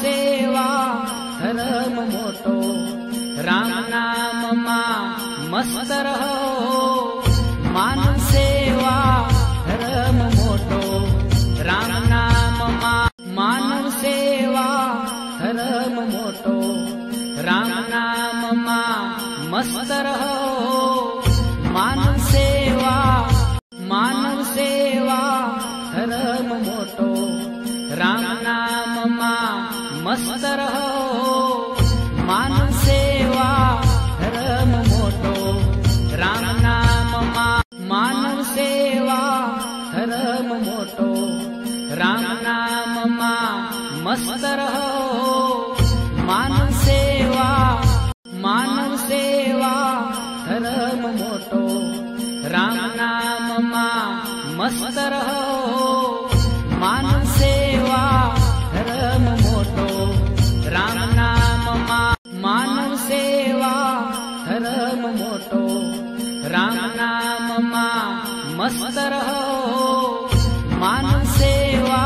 सेवा धर्म मोटो राम नाम मां मस्त रहो। मानव सेवा धर्म मोटो राम नाम मां मानव सेवा धर्म मोटो राम नाम मां मस्त रहो। मानव सेवा धर्म मोटो राम नाम मां मस्त रहो। मानव सेवा धर्म मोटो राम नाम मां मानव सेवा धर्म मोटो राम नाम मां मस्त रहो। मानव सेवा धर्म मोटो राम नाम मां मस्त रहो। मानव सेवा धर्म मोटो राम नाम मां मानव सेवा धर्म मोटो राम नाम मां मस्त रहो। मानव सेवा